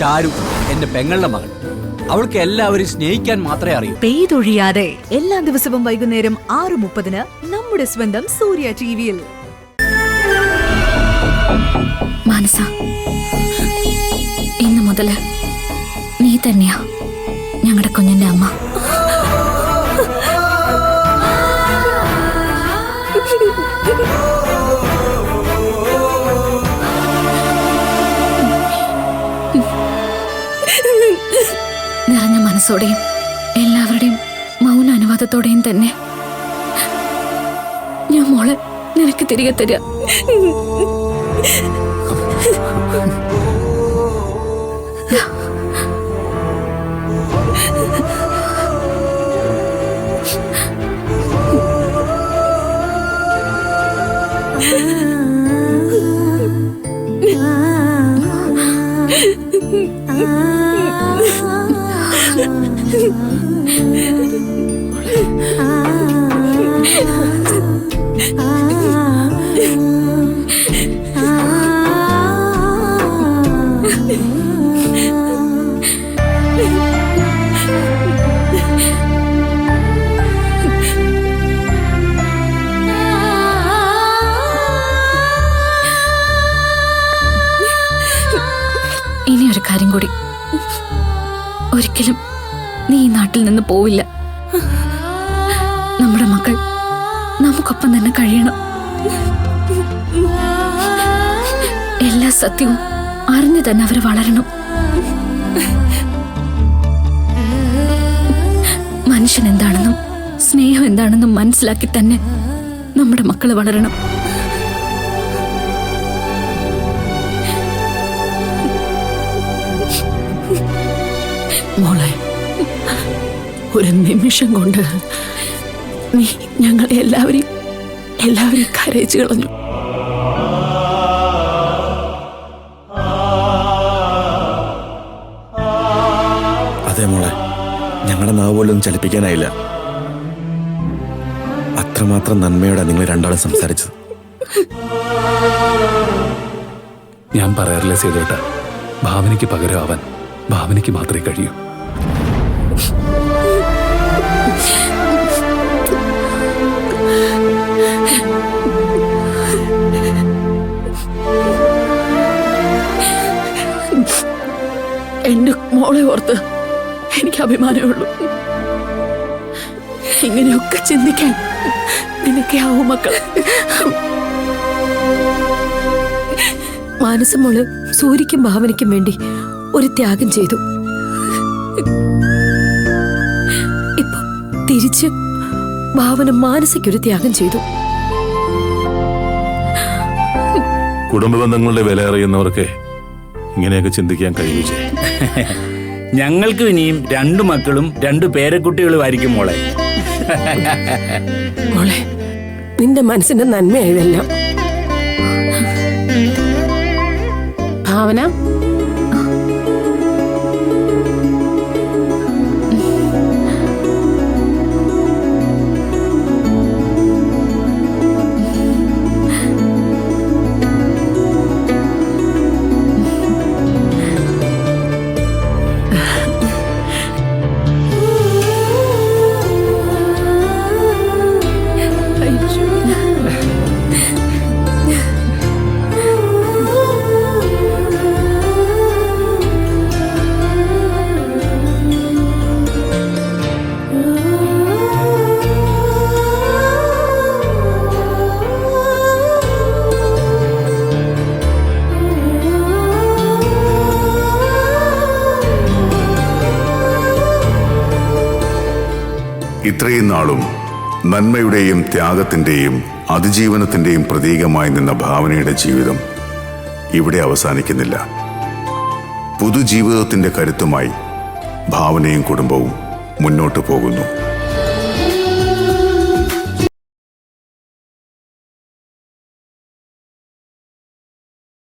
ചാരു എന്റെ പെങ്ങളുടെ മകൾ. അവൾക്ക് എല്ലാവരും സ്നേഹിക്കാൻ മാത്രമേ അറിയൂ. പെയ്തൊഴിയാതെ എല്ലാ ദിവസവും വൈകുന്നേരം 6:30 നമ്മുടെ സ്വന്തം സൂര്യ ടിവിയിൽ. മാനസ, ഇന്നു മുതല് നീ തന്നെയാ ഞങ്ങളുടെ കുഞ്ഞിന്റെ അമ്മ. നിറഞ്ഞ മനസ്സോടെയും എല്ലാവരുടെയും മൗന അനുവാദത്തോടെയും തന്നെ ഞാൻ മോളെ നിനക്ക് തിരികെ തരിക. ഇനിയൊരു കാര്യം കൂടി, ഒരിക്കലും നീ ഈ നാട്ടിൽ നിന്ന് പോവില്ല. നമ്മുടെ മക്കൾ നമുക്കൊപ്പം തന്നെ കഴിയണം. എല്ലാ സത്യവും അറിഞ്ഞു തന്നെ അവർ വളരണം. മനുഷ്യൻ എന്താണെന്നും സ്നേഹം എന്താണെന്നും മനസ്സിലാക്കി തന്നെ നമ്മുടെ മക്കൾ വളരണം. മോളെ, ഒരു നിമിഷം കൊണ്ട് നീ ഞങ്ങളെ എല്ലാവരെയും കരയിച്ചു കളഞ്ഞു. അതെ മോളെ, ഞങ്ങളുടെ നാവ് പോലും ചലിപ്പിക്കാനായില്ല. അത്രമാത്രം നന്മയോടെ നിങ്ങൾ രണ്ടാളും സംസാരിച്ചത്. ഞാൻ പറയാറില്ല സേതുവേട്ട, ഭാവനയ്ക്ക് പകരം അവൻ ഭാവനയ്ക്ക് മാത്രമേ കഴിയൂ. എന്റെ മോളെ ഓർത്ത് എനിക്ക് അഭിമാനമേ ഉള്ളൂ. ഇങ്ങനെയൊക്കെ ചിന്തിക്കാൻ നിനക്കാവും മക്കളെ. മാനസമോള് സൂര്യക്കും ഭാവനയ്ക്കും വേണ്ടി ഒരു ത്യാഗം ചെയ്തു. ഇപ്പൊ തിരിച്ച് ഭാവന മാനസിക്കൊരു ത്യാഗം ചെയ്തു. കുടുംബ ബന്ധങ്ങളുടെ വില അറിയുന്നവർക്ക് ഇങ്ങനെയൊക്കെ ചിന്തിക്കാൻ കഴിയുകയും. ഞങ്ങൾക്ക് ഇനിയും 2 മക്കളും 2 പേരക്കുട്ടികളുമായിരിക്കും മോളെ. മോളെ, നിന്റെ മനസ്സിന്റെ നന്മയായതെല്ലാം. ഭാവന, ഇത്രയും നാളും നന്മയുടെയും ത്യാഗത്തിന്റെയും അതിജീവനത്തിന്റെയും പ്രതീകമായി നിന്ന ഭാവനയുടെ ജീവിതം ഇവിടെ അവസാനിക്കുന്നില്ല. പുതുജീവിതത്തിന്റെ കരുത്തുമായി ഭാവനയും കുടുംബവും മുന്നോട്ടു പോകുന്നു.